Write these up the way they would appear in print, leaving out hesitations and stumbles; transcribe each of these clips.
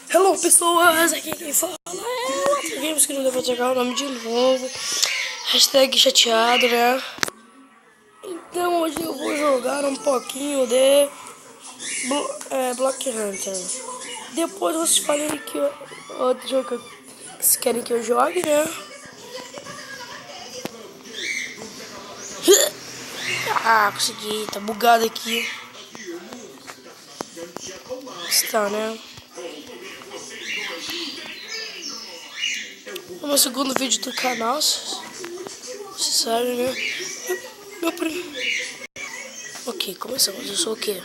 Hello pessoas, aqui quem fala é Games, que não deu pra trocar o nome de novo. Hashtag chateado, né? Então hoje eu vou jogar um pouquinho de Block Hunter. Depois vocês falem que outro jogo que vocês querem que eu jogue, né? Ah, consegui, tá bugado aqui. Está, né? É o meu segundo vídeo do canal, você sabe, né? Meu primo. Ok, começamos. Eu sou o quê?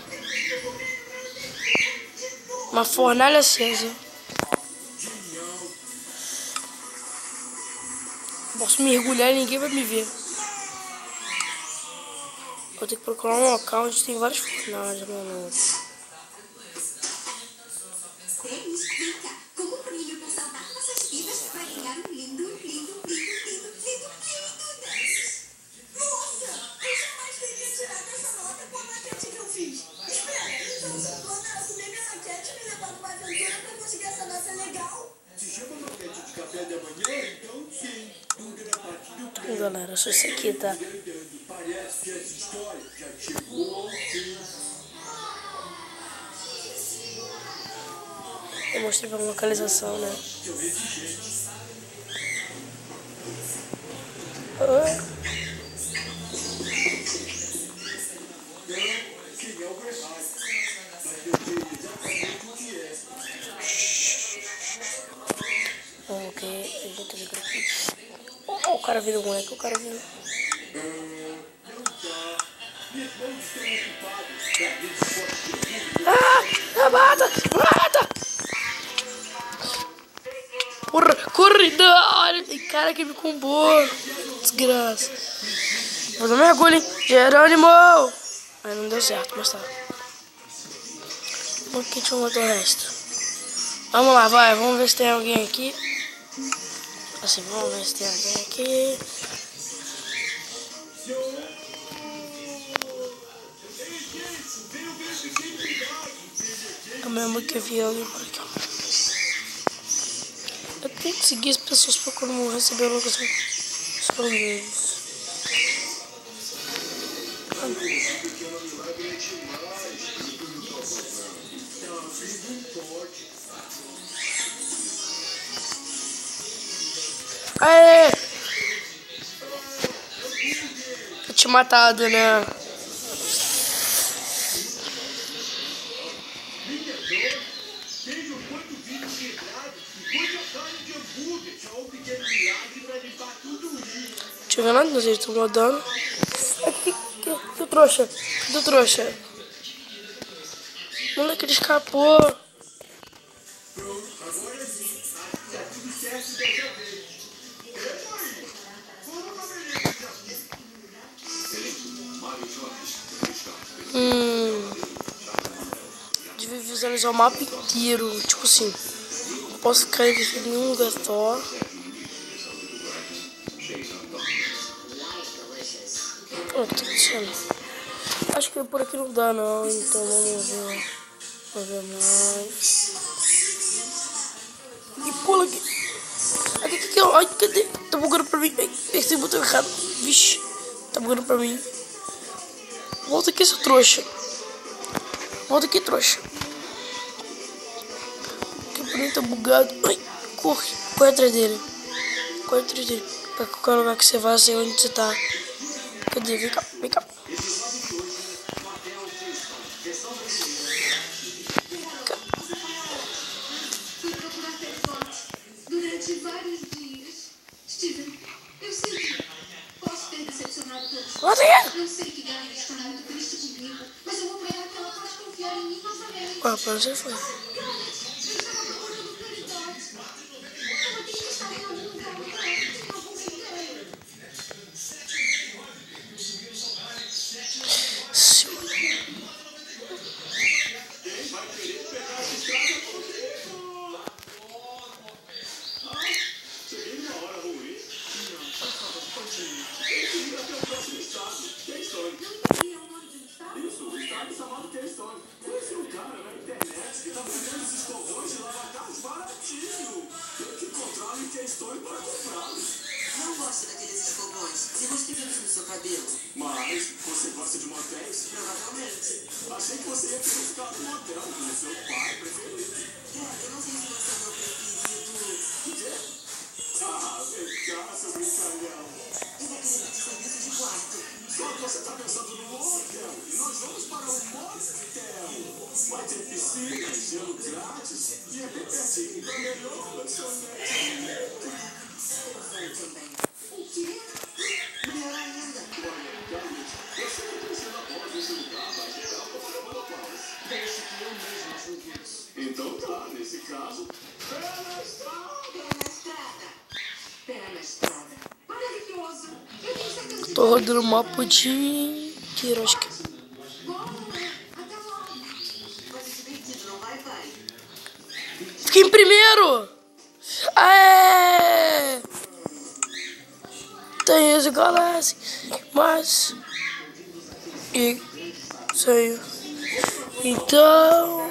Uma fornalha acesa. Posso mergulhar e ninguém vai me ver. Vou ter que procurar um local onde tem várias fornalhas, mano. Galera, só isso aqui, tá? Eu mostrei pra localização, né? Ok, a gente liga aqui. Oh, o cara vira o moleque, o cara vira. Ah, mata! Mata! Porra, corre! Não! Tem cara que me combou. Desgraça. Vou dar mergulho, hein? Jerônimo! Aí não deu certo, mas tá. Vamos que a gente vai matar o resto. Vamos lá, vai. Vamos ver se tem alguém aqui. Assim, vamos ver se tem alguém aqui. Eu mesmo que eu vi alguém por aqui. Eu tenho que seguir as pessoas pra quando eu receber a locação. São deles. Aê! Eu tinha matado, né? Deixa eu ver nada, não sei se estão rodando. Que trouxa, do trouxa. Moleque, ele escapou. Devia visualizar o mapa inteiro. Tipo assim, não posso ficar em um lugar só. O que tá acontecendo? Acho que por aqui não dá não, então vamos ver. Vamos ver mais. E pula aqui. Aqui, ai, cadê? Tá bugando pra mim. Ai, esse botão errado. Vixe, tá bugando pra mim. Volta aqui, seu trouxa. Volta aqui, trouxa. Que pra mim tá bugado. Ai, corre. Corre atrás dele. Corre atrás dele. Pra qualquer lugar que você vá, sei onde você tá. Cadê? Vem cá, vem cá. Durante vários dias, Steven, eu sei que posso ter decepcionado todos. Eu sei que Gaia está muito triste comigo, mas eu vou provar que ela pode confiar em mim novamente. Ué, pra onde você foi? Eu estava procurando caridade. Ela tem que estar em algum lugar para ela ter alguma ideia. baratinho. Tem que encontrar em questões para comprá-los. Não gosto daqueles escovões. Temos períodos no seu cabelo. Mas você gosta de motéis? Provavelmente. Achei que você ia querer ficar no motel com o seu pai preferido. Eu não sei se você é o meu preferido. O quê? Ah, vem cá, seu brincalhão. Eu vou querer de serviço de quarto. Só que você está pensando no hotel. E nós vamos para o motel. Vai ter piscina, gelo grátis e é bem pertinho da melhor lanchonete. Eu vou também. O quê? Melhor ainda. Olha, Carlos, você não precisa após esse lugar, vai geral para pagar monopólios. Deixa que eu mesmo ajude isso. Então tá, nesse caso, pé na estrada. Pé na estrada. Pé na estrada. Maravilhoso! Eu tenho certeza que Tô rodando o mapa de tiro, acho que. bom. Até logo. Vai ser divertido, não vai, pai? Fiquei em primeiro! Aê! Tem esse Galaxy, mas... E... Sei. Então...